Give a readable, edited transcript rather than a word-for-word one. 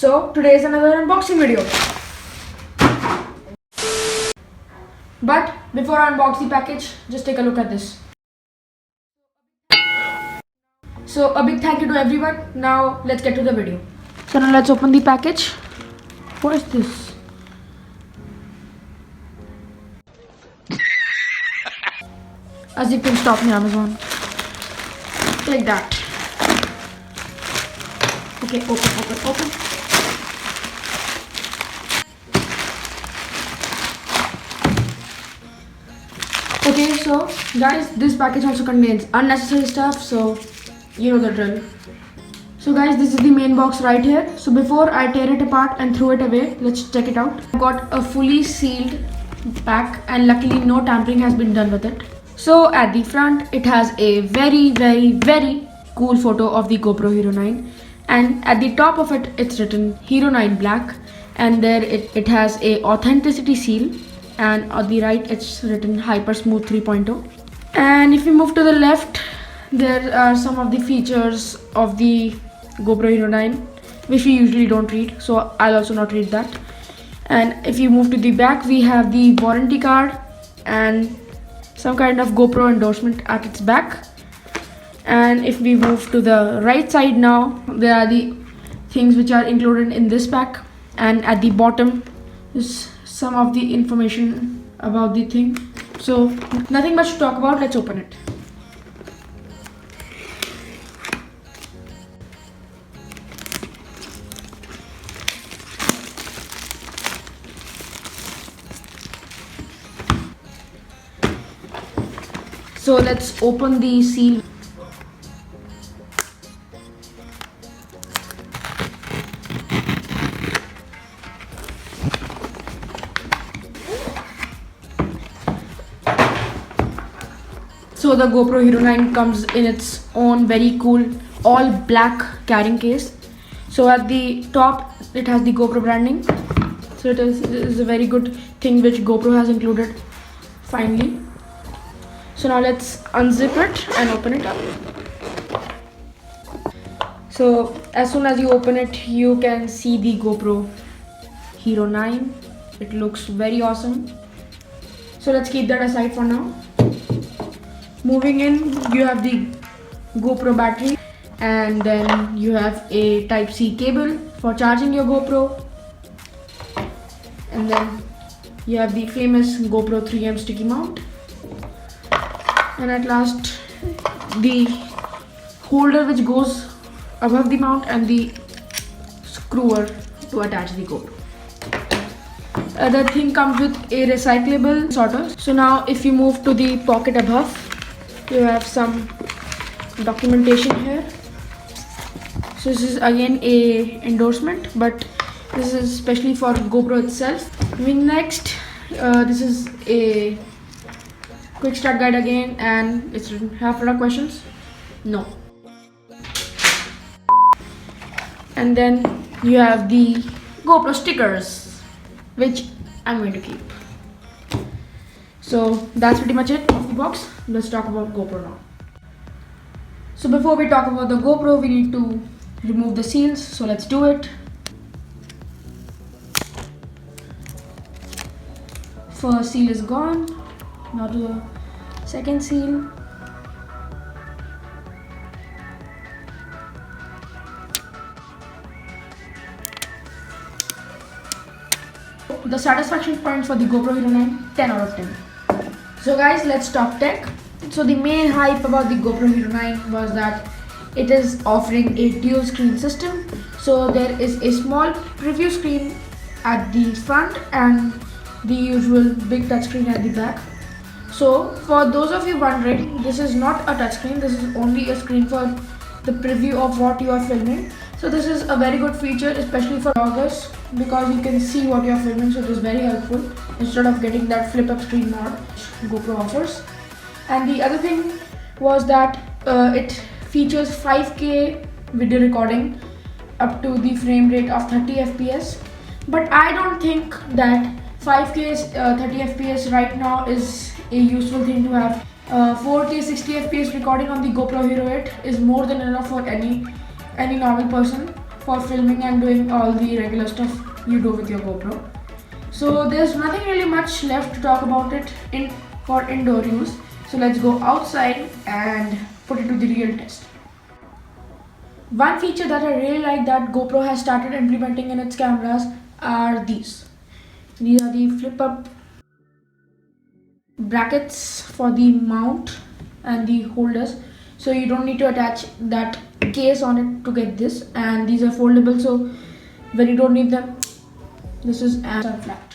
So today is another unboxing video. But before I unbox the package, just take a look at this. So a big thank you to everyone. Now let's get to the video. So now let's open the package. What is this? As you can stop me, Amazon. Like that. Okay, open. Okay, so guys, this package also contains unnecessary stuff, so you know the drill. So guys, this is the main box right here. So before I tear it apart and throw it away, let's check it out. I got a fully sealed pack and luckily no tampering has been done with it. So at the front, it has a very cool photo of the GoPro Hero 9, and at the top of it, it's written Hero 9 Black, and there it has a authenticity seal, and on the right it's written Hyper Smooth 3.0. And if we move to the left, there are some of the features of the GoPro Hero 9 which we usually don't read, so I'll also not read that. And if you move to the back, we have the warranty card and some kind of GoPro endorsement at its back. And if we move to the right side now, there are the things which are included in this pack, and at the bottom is some of the information about the thing. So nothing much to talk about, let's open it. So let's open the seal. So the GoPro Hero 9 comes in its own very cool all black carrying case. So at the top it has the GoPro branding. So it is a very good thing which GoPro has included finally. So now let's unzip it and open it up. So as soon as you open it, you can see the GoPro Hero 9. It looks very awesome. So let's keep that aside for now. Moving in, you have the GoPro battery, and then you have a Type-C cable for charging your GoPro, and then you have the famous GoPro 3M sticky mount, and at last the holder which goes above the mount and the screwer to attach the GoPro. The thing comes with a recyclable sorter. So now if you move to the pocket above, you have some documentation here. So this is again a endorsement, but this is especially for GoPro itself. Next, this is a quick start guide again, and it's written, have product questions? No. And then you have the GoPro stickers, which I'm going to keep. So that's pretty much it of the box. Let's talk about GoPro now. So before we talk about the GoPro, we need to remove the seals. So let's do it. First seal is gone. Now to the second seal. The satisfaction points for the GoPro Hero 9, 10 out of 10. So guys, let's talk tech. So the main hype about the GoPro Hero 9 was that it is offering a dual screen system. So there is a small preview screen at the front and the usual big touchscreen at the back. So for those of you wondering, this is not a touchscreen, this is only a screen for the preview of what you are filming. So this is a very good feature, especially for vloggers, because you can see what you are filming, so it is very helpful instead of getting that flip up screen mod which GoPro offers. And the other thing was that it features 5K video recording up to the frame rate of 30 FPS. But I don't think that 5K 30 FPS right now is a useful thing to have. 4K 60 FPS recording on the GoPro Hero 8 is more than enough for any normal person. for filming and doing all the regular stuff you do with your GoPro. So there's nothing really much left to talk about it for indoor use. So let's go outside and put it to the real test. One feature that I really like that GoPro has started implementing in its cameras are these. These are the flip up brackets for the mount and the holders. So you don't need to attach that case on it to get this, and these are foldable, so when you don't need them, this is flat.